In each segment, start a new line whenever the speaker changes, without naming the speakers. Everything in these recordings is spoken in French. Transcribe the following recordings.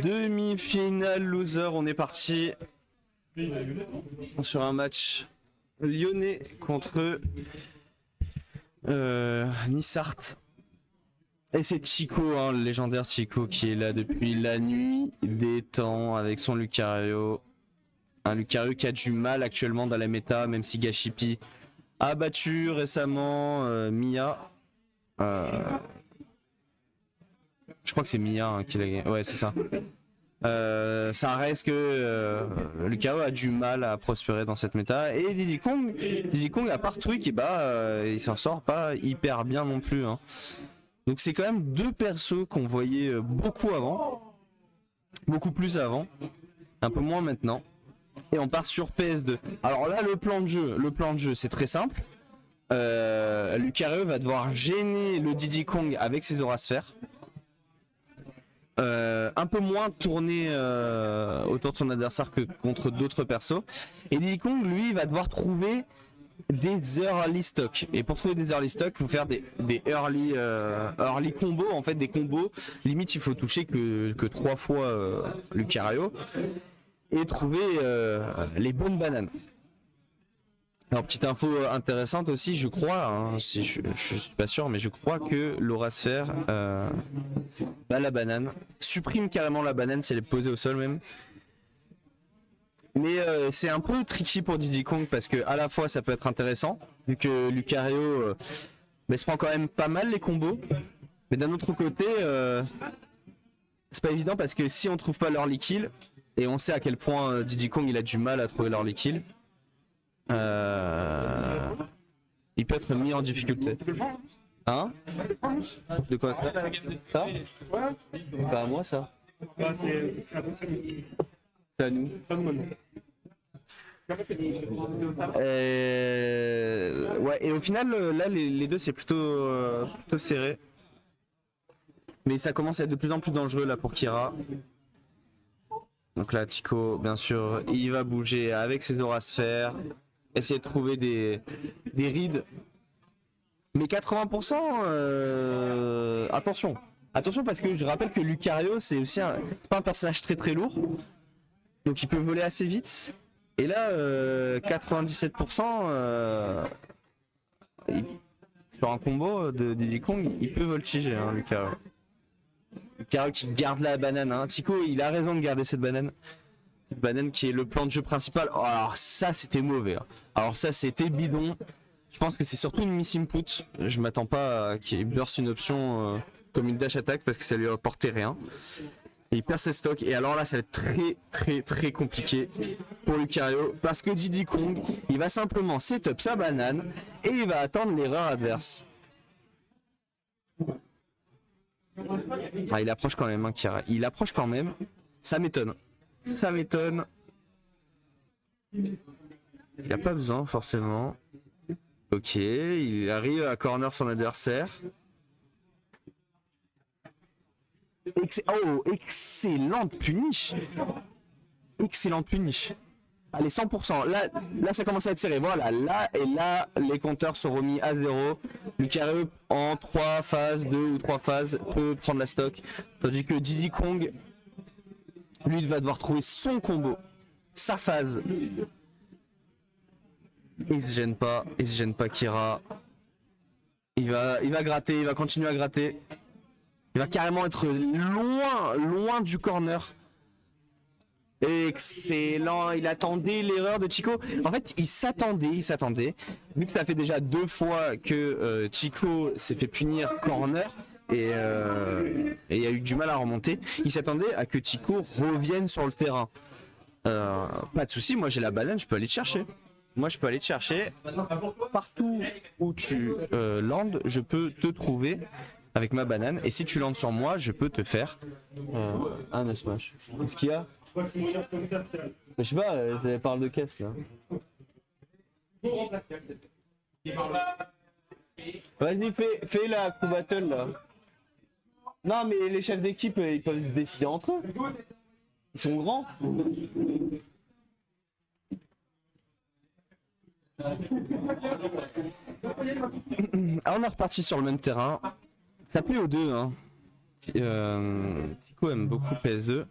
Demi-finale loser, on est parti sur un match lyonnais contre Nissart. Et c'est Chico, hein, le légendaire Chico, qui est là depuis la nuit des temps avec son Lucario. Un Lucario qui a du mal actuellement dans la méta, même si Gashipi a battu récemment Mia. Je crois que c'est Mia hein, qui l'a gagné. Ouais, c'est ça. Ça reste que Lucario a du mal à prospérer dans cette méta. Et Diddy Kong à part Twig, il s'en sort pas hyper bien non plus. Hein. Donc c'est quand même deux persos qu'on voyait beaucoup avant. Beaucoup plus avant. Un peu moins maintenant. Et on part sur PS2. Alors là, le plan de jeu, c'est très simple. Lucario va devoir gêner le Diddy Kong avec ses Aura Sphères. Un peu moins tourner autour de son adversaire que contre d'autres persos. Et Diddy Kong, lui, va devoir trouver des early stock. Et pour trouver des early stock, il faut faire des early combos, en fait, des combos. Limite, il faut toucher que 3 fois Lucario. Et trouver les bonnes bananes. Alors petite info intéressante aussi, je crois, hein, si je suis pas sûr, mais je crois que l'Aura Sphère, la banane, supprime carrément la banane si elle est posée au sol même. Mais c'est un peu tricky pour Diddy Kong parce que à la fois ça peut être intéressant, vu que Lucario se prend quand même pas mal les combos, mais d'un autre côté, c'est pas évident parce que si on trouve pas l'early kill, et on sait à quel point Diddy Kong il a du mal à trouver l'early kill, il peut être mis en difficulté. Hein? De quoi ça? Ça? C'est pas à moi ça? C'est à nous. Ouais, et au final, là les deux c'est plutôt serré. Mais ça commence à être de plus en plus dangereux là pour Kira. Donc là, Chico, bien sûr, il va bouger avec ses Aura Sphères, essayer de trouver des rides. Mais 80%, attention parce que je rappelle que Lucario, c'est aussi c'est pas un personnage très très lourd, donc il peut voler assez vite. Et là, 97%, sur un combo de Diddy Kong, il peut voltiger, hein, Lucario. Lucario qui garde la banane, hein. Chico il a raison de garder cette banane. Cette banane qui est le plan de jeu principal. Oh, alors ça c'était mauvais. Hein. Alors ça c'était bidon. Je pense que c'est surtout une miss input. Je m'attends pas à qu'il burst une option comme une dash attack parce que ça lui apportait rien. Et il perd ses stocks. Et alors là ça va être très très très compliqué pour Lucario. Parce que Diddy Kong il va simplement setup sa banane et il va attendre l'erreur adverse. Ah, il approche quand même, hein, Kira. Il approche quand même. Ça m'étonne. Ça m'étonne. Il n'y a pas besoin, forcément. Ok, il arrive à corner son adversaire. Oh, excellente punish. Excellente punish. Allez, 100%. Là, ça commence à être serré. Voilà, là et là, les compteurs sont remis à 0. Lucario, en 3 phases, 2 ou 3 phases, peut prendre la stock. Tandis que Diddy Kong, lui, il va devoir trouver son combo, sa phase. Il se gêne pas Kira. Il va gratter, il va continuer à gratter. Il va carrément être loin du corner. Excellent, il attendait l'erreur de Chico. En fait, il s'attendait. Vu que ça fait déjà 2 fois que Chico s'est fait punir corner et il a eu du mal à remonter, il s'attendait à que Chico revienne sur le terrain. Pas de souci, moi j'ai la banane, je peux aller te chercher. Partout où tu landes, je peux te trouver avec ma banane. Et si tu landes sur moi, je peux te faire un smash. Qu'est-ce qu'il y a? Je sais pas, ça parle de caisse là. Vas-y, fais la crew battle là. Non, mais les chefs d'équipe ils peuvent se décider entre eux. Ils sont grands. Alors on est reparti sur le même terrain. Ça plaît aux deux, hein. Tico aime beaucoup PS2.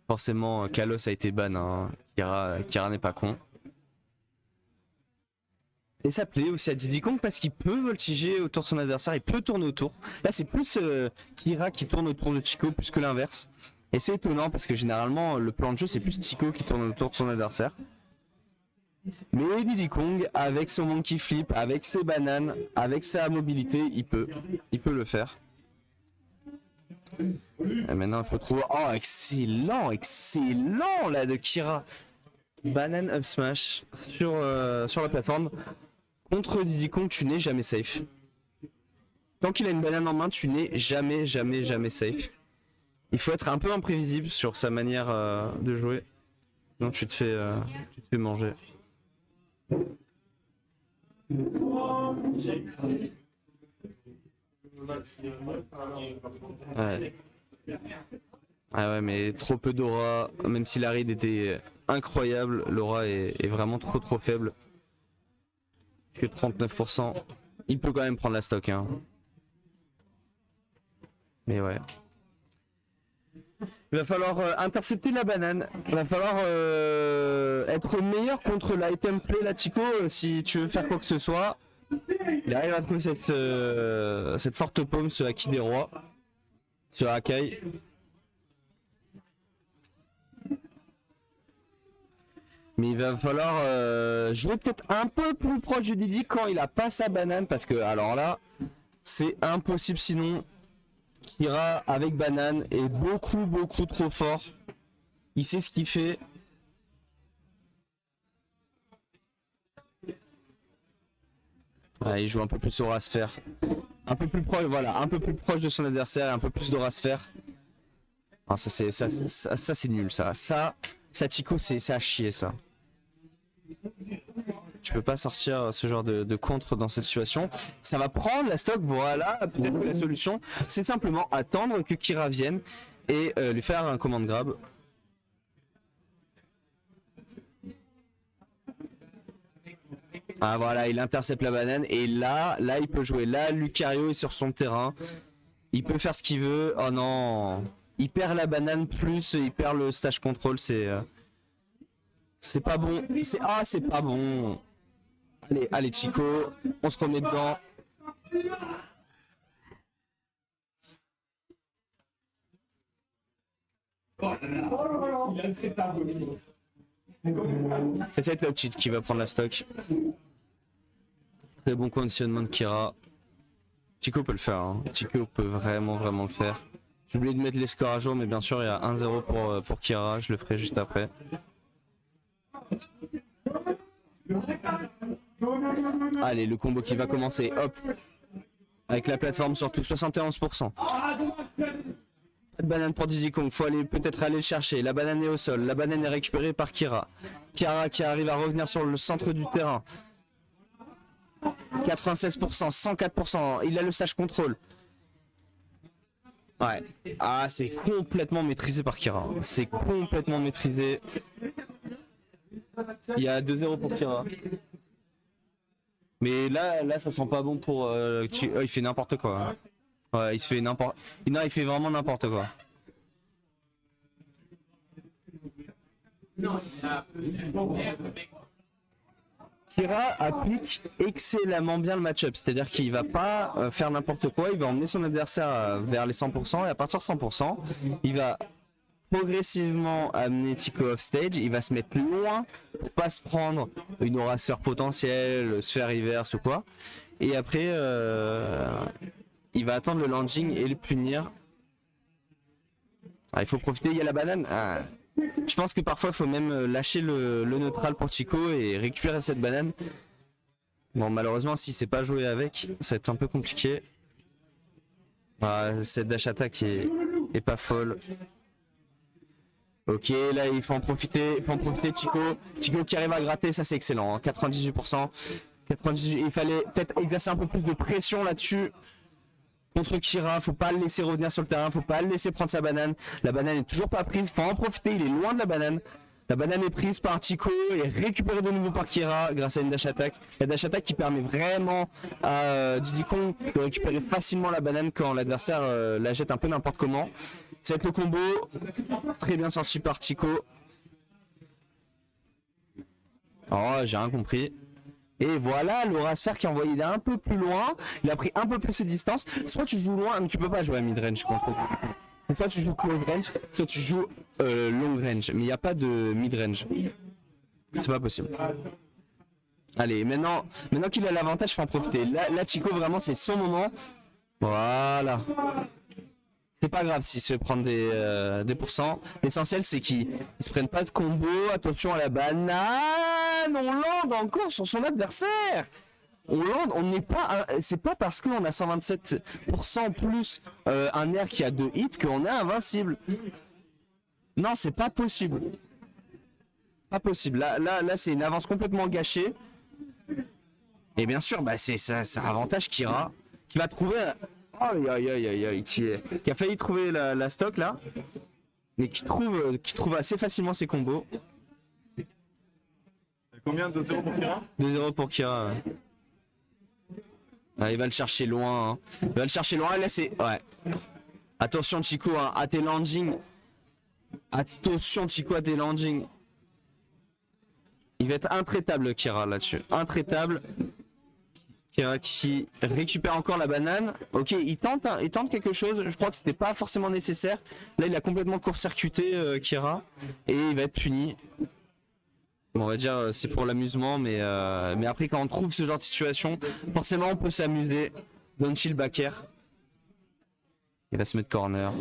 Forcément, Kalos a été ban, hein. Kira n'est pas con. Et ça plaît aussi à Diddy Kong parce qu'il peut voltiger autour de son adversaire, il peut tourner autour. Là c'est plus Kira qui tourne autour de Chico plus que l'inverse. Et c'est étonnant parce que généralement le plan de jeu c'est plus Chico qui tourne autour de son adversaire. Mais Diddy Kong avec son monkey flip, avec ses bananes, avec sa mobilité, il peut le faire. Et maintenant il faut trouver... Oh excellent là de Kira. Banane up smash sur la plateforme. Contre Diddy Kong, tu n'es jamais safe. Tant qu'il a une banane en main, tu n'es jamais safe. Il faut être un peu imprévisible sur sa manière de jouer. Sinon tu te fais manger. Ouais. Ah ouais, mais trop peu d'aura. Même si la raid était incroyable, l'aura est vraiment trop faible. Que 39%. Il peut quand même prendre la stock, hein. Mais ouais. Il va falloir intercepter la banane. Il va falloir être meilleur contre l'item play la Chico si tu veux faire quoi que ce soit. Il arrive à trouver cette forte paume, ce Haki des rois. Ce Hakai. Mais il va falloir jouer peut-être un peu plus proche de Diddy quand il a pas sa banane. Parce que alors là, c'est impossible sinon. Kira avec banane est beaucoup trop fort. Il sait ce qu'il fait. Ah, il joue un peu plus au Rasfer. Un peu plus proche, voilà, un peu plus proche de son adversaire, un peu plus de Rasfer. Ah, ça c'est nul ça. Ça Chico c'est à chier ça. Tu peux pas sortir ce genre de contre dans cette situation. Ça va prendre la stock, voilà. Peut-être que la solution, c'est simplement attendre que Kira vienne et lui faire un command grab. Ah voilà, il intercepte la banane et là il peut jouer. Là, Lucario est sur son terrain. Il peut faire ce qu'il veut. Oh non, il perd la banane plus il perd le stage control. C'est pas bon. C'est pas bon. Allez Chico, on se remet dedans. C'est cette le cheat qui va prendre la stock. Très bon conditionnement de Kira. Chico peut le faire, hein. Chico peut vraiment le faire. J'ai oublié de mettre les scores à jour, mais bien sûr il y a 1-0 pour Kira, je le ferai juste après. Allez, le combo qui va commencer, hop. Avec la plateforme surtout, 71%. Pas de banane pour Diddy Kong, faut peut-être aller le chercher. La banane est au sol, la banane est récupérée par Kira. Kira qui arrive à revenir sur le centre du terrain. 96%, 104%, il a le stage contrôle. Ouais, ah c'est complètement maîtrisé par Kira. C'est complètement maîtrisé. Il y a 2-0 pour Kira. Mais là ça sent pas bon pour oh, il fait n'importe quoi. Ouais, il fait n'importe. Non, il fait vraiment n'importe quoi. Kira applique excellemment bien le match-up, c'est-à-dire qu'il va pas faire n'importe quoi, il va emmener son adversaire vers les 100% et à partir de 100%, il va progressivement amener Tico off stage, il va se mettre loin pour pas se prendre une aura-sœur potentielle, sphère reverse ou quoi. Et après, il va attendre le landing et le punir. Ah, il faut profiter, il y a la banane. Ah. Je pense que parfois il faut même lâcher le neutral pour Chico et récupérer cette banane. Bon, malheureusement, si c'est pas joué avec, ça va être un peu compliqué. Ah, cette dash attack est pas folle. Ok, là il faut en profiter, Chico. Chico qui arrive à gratter, ça c'est excellent, hein. 98%. 98%. Il fallait peut-être exercer un peu plus de pression là-dessus. Contre Kira, faut pas le laisser revenir sur le terrain, faut pas le laisser prendre sa banane. La banane est toujours pas prise, faut en profiter, il est loin de la banane. La banane est prise par Chico et récupérée de nouveau par Kira grâce à une dash attack. La dash attack qui permet vraiment à Diddy Kong de récupérer facilement la banane quand l'adversaire la jette un peu n'importe comment. Ça va être le combo. Très bien sorti par Chico. Oh, j'ai rien compris. Et voilà, Laura Sphère qui a envoyé un peu plus loin. Il a pris un peu plus ses distances. Soit tu joues loin, mais tu peux pas jouer à mid-range contre lui. Soit tu joues close range, soit tu joues long range. Mais il n'y a pas de mid-range. C'est pas possible. Allez, maintenant qu'il a l'avantage, il faut en profiter. Là, Chico, vraiment, c'est son moment. Voilà. C'est pas grave s'il se fait prendre des pourcents. L'essentiel, c'est qu'ils se prennent pas de combo. Attention à la banane. On lande encore sur son adversaire. On lande, on n'est pas. C'est pas parce qu'on a 127% plus un air qui a 2 hits qu'on est invincible. Non, c'est pas possible. Pas possible. Là, c'est une avance complètement gâchée. Et bien sûr, bah, c'est un avantage Kira qui va trouver. Qui a failli trouver la stock là, mais qui trouve assez facilement ses combos.
Combien? 2-0 pour Kira?
2-0 pour Kira. Ah, il va le chercher loin. Hein. Il va le chercher loin. Là, c'est. Ouais. Attention, Chico, hein, à tes landings. Attention, Chico, à tes landings. Il va être intraitable, Kira, là-dessus. Intraitable. Kira qui récupère encore la banane. Ok, il tente quelque chose. Je crois que c'était pas forcément nécessaire. Là, il a complètement court-circuité Kira. Et il va être puni. Bon, on va dire c'est pour l'amusement, mais après quand on trouve ce genre de situation, forcément on peut s'amuser. Don't chill backer. Il va se mettre corner.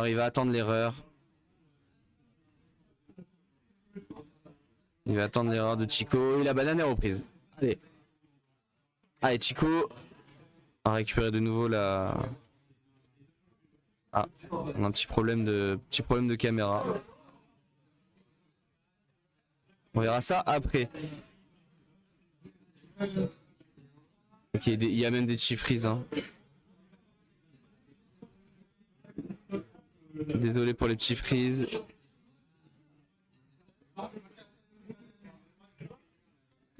Il va attendre l'erreur. Il va attendre l'erreur de Chico et la banane est reprise. Allez, Chico a récupéré de nouveau la... Ah, on a un petit problème de caméra. On verra ça après. Ok, il y a même des chiffres, hein. Désolé pour les petits freeze.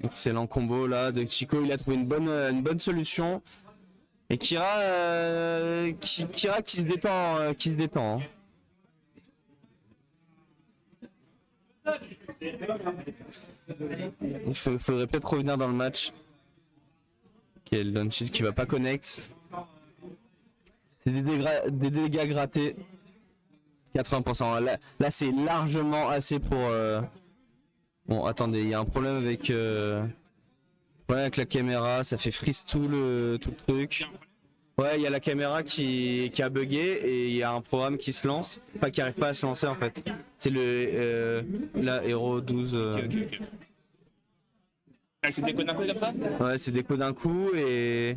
Excellent combo là de Chico, il a trouvé une bonne solution. Et Kira qui se détend, hein. Il faudrait peut-être revenir dans le match. Ok, le Doncic qui va pas connect. C'est des dégâts grattés. 80%. Là c'est largement assez pour... Bon, attendez, il y a un problème avec la caméra, ça fait freeze tout le truc. Ouais, il y a la caméra qui a bugué et il y a un programme qui se lance, enfin qui arrive pas à se lancer en fait. C'est la Hero 12.
Ok. Elle s'est décodée d'un coup comme ça?
Ouais, c'est déco d'un coup et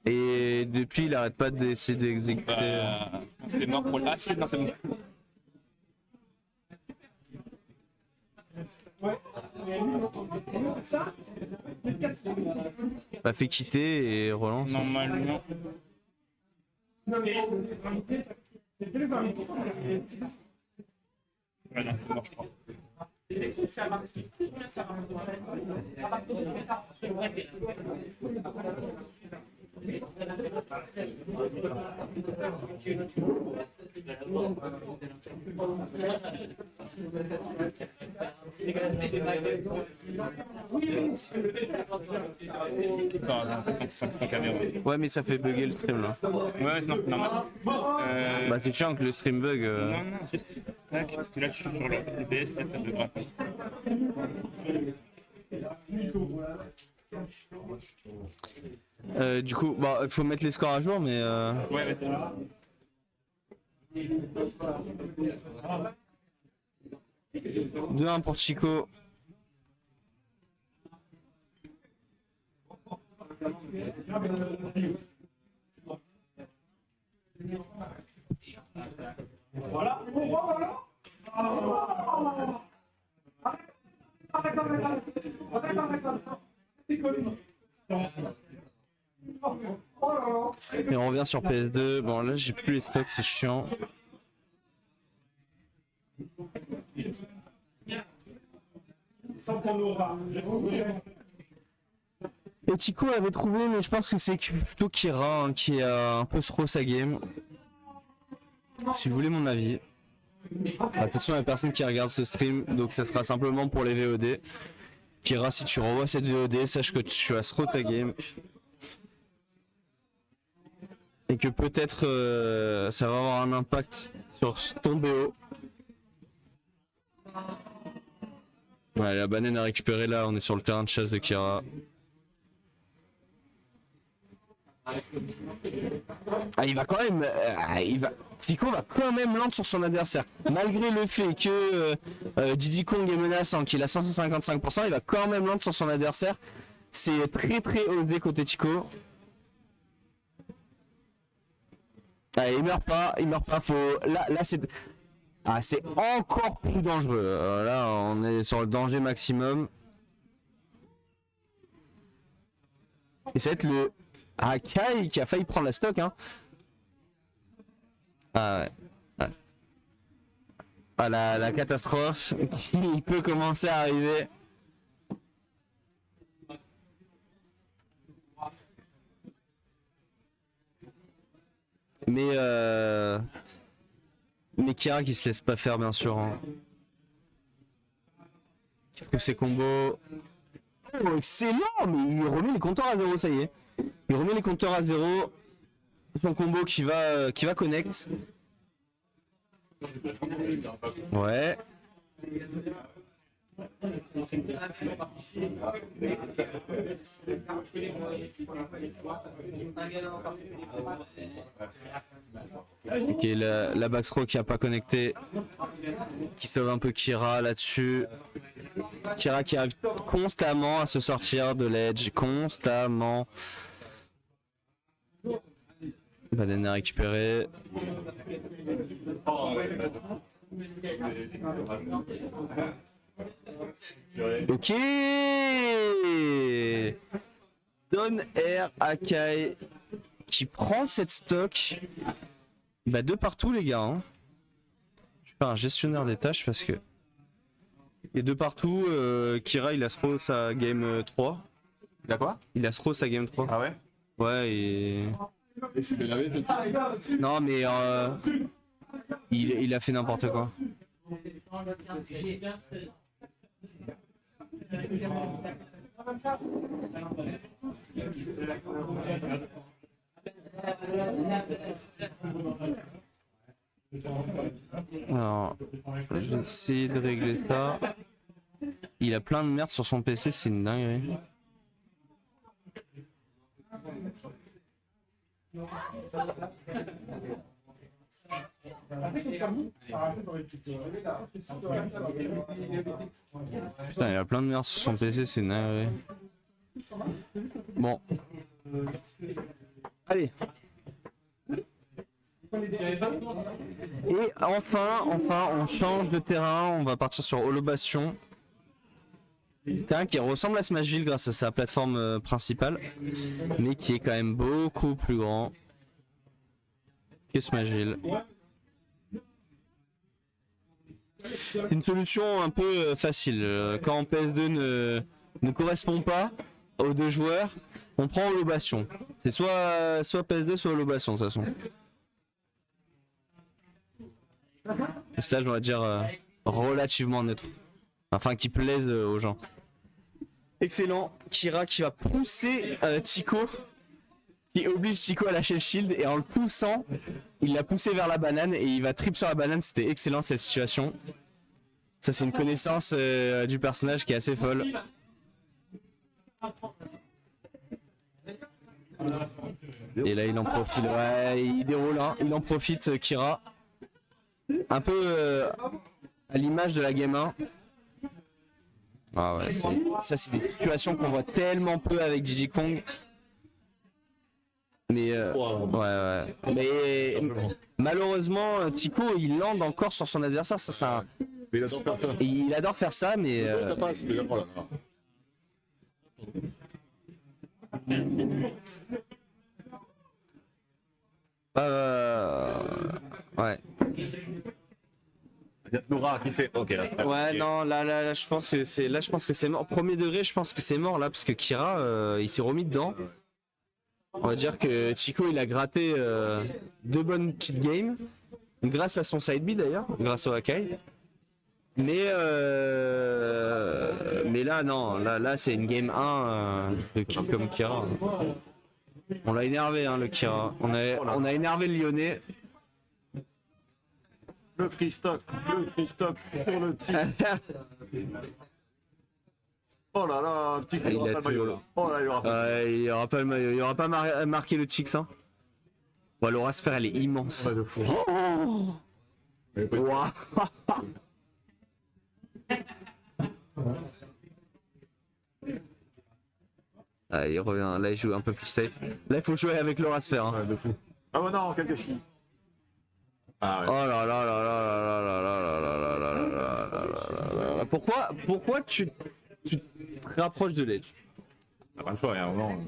depuis il arrête pas d'essayer d'exécuter.
C'est mort pour le... Ah si, non c'est bon.
Bah fait quitter et relance.
Normalement. Ouais, non, c'est mort, je crois.
Ouais, mais ça fait bugger le stream là.
Ouais, non, c'est normal.
Bah c'est chiant que le stream bug.
Non, juste. Tac, parce que là, je suis sur le DPS, il y a pas de graphique.
Du coup, bah il faut mettre les scores à jour, mais.
Ouais, c'est bon.
2-1 pour Chico.
Voilà.
Et on revient sur PS2. Bon, là, j'ai plus les stocks, c'est chiant. Et Tico avait trouvé, mais je pense que c'est plutôt Kira hein, qui a un peu trop sa game. Si vous voulez mon avis. Attention, il n'y a personne qui regarde ce stream, donc ça sera simplement pour les VOD. Kira, si tu revois cette VOD, sache que tu as trop ta game. Et que peut-être ça va avoir un impact sur ton BO. Ouais, la banane à récupérer là, on est sur le terrain de chasse de Kira. Ah, il va quand même. Tico va quand même lent sur son adversaire. Malgré le fait que Diddy Kong est menaçant, qu'il a 155%, il va quand même lent sur son adversaire. C'est très très osé côté Tico. Ah, il meurt pas, faut. Là c'est. Ah, c'est encore plus dangereux. Là, on est sur le danger maximum. Et ça va être le Akai qui a failli prendre la stock. Hein. Ah ouais. Ah, la catastrophe qui peut commencer à arriver. Mais Kira qui se laisse pas faire bien sûr. Hein. Qui trouve ses combos. Oh excellent, mais il remet les compteurs à zéro, ça y est. Il remet les compteurs à zéro. Son combo qui va connect. Ouais. Ok, la backthrow qui a pas connecté, qui sauve un peu Kira là-dessus. Kira qui arrive constamment à se sortir de l'edge, constamment. Banane à récupérer. Ok. Don Air Akai qui prend cette stock. Bah de partout les gars. Hein. Je vais faire un gestionnaire des tâches parce que. Et de partout, Kira il a throw sa game 3.
Il a quoi?
Il a throw sa game 3.
Ah ouais?
Ouais et.
Et
non mais il a fait n'importe quoi. Alors, je vais essayer de régler ça. Il a plein de merde sur son PC, c'est une dinguerie. Putain, il a plein de merde sur son PC, c'est une dinguerie. Bon. Allez. Et enfin, on change de terrain, on va partir sur Holobastion. Terrain qui ressemble à Smashville grâce à sa plateforme principale, mais qui est quand même beaucoup plus grand que Smashville. C'est une solution un peu facile. Quand PS2 ne correspond pas aux deux joueurs, on prend Holobastion. C'est soit PS2, soit Holobastion de toute façon. Le stage, on va dire, relativement neutre. Enfin, qui plaise aux gens. Excellent. Kira qui va pousser Tico. Qui oblige Tico à lâcher le shield. Et en le poussant, il l'a poussé vers la banane. Et il va trip sur la banane. C'était excellent cette situation. Ça, c'est une connaissance du personnage qui est assez folle. Et là, il en profite. Ouais, il déroule. Hein. Il en profite, Kira. Un peu à l'image de la game 1. Ah ouais, ça c'est des situations qu'on voit tellement peu avec Diddy Kong. Mais ouais. Mais malheureusement, Tico il lande encore sur son adversaire. Ça,
mais il adore faire ça.
Il adore faire ça, mais. Ouais.
Il y a Nora qui sait. Ok, là.
Ouais, non, là, je pense que c'est mort. Premier degré, je pense que c'est mort là, parce que Kira, il s'est remis dedans. On va dire que Chico, il a gratté 2 bonnes petites games, grâce à son side B d'ailleurs, grâce au Hakai. Mais là, non, là, c'est une game 1 comme Kira. On l'a énervé, hein, le Kira. On a énervé le Lyonnais.
Le freestock pour le titre. Oh là là, un petit
Ah, il
il aura
a
pas le
tout,
maillot là. Oh là, il aura pas.
Il y aura pas le maillot, il y aura pas marqué le Chix, hein. Bon, Laura Sphère, elle est immense.
Pas de fou.
Ouah. Ah, il revient, là il joue un peu plus safe. Là il faut jouer avec Laura Sphère. Hein.
Ouais, de fou. Ah bah non, Kakashi. Ah ouais.
Oh là là là là là là là là là là là là là là là. Pourquoi tu te rapproches de l'Edge?
T'as pas le choix, il y a un moment,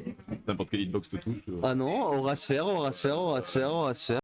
n'importe quel hitbox te touche.
Ah non, Aura Sphère, Aura Sphère, Aura Sphère, Aura Sphère.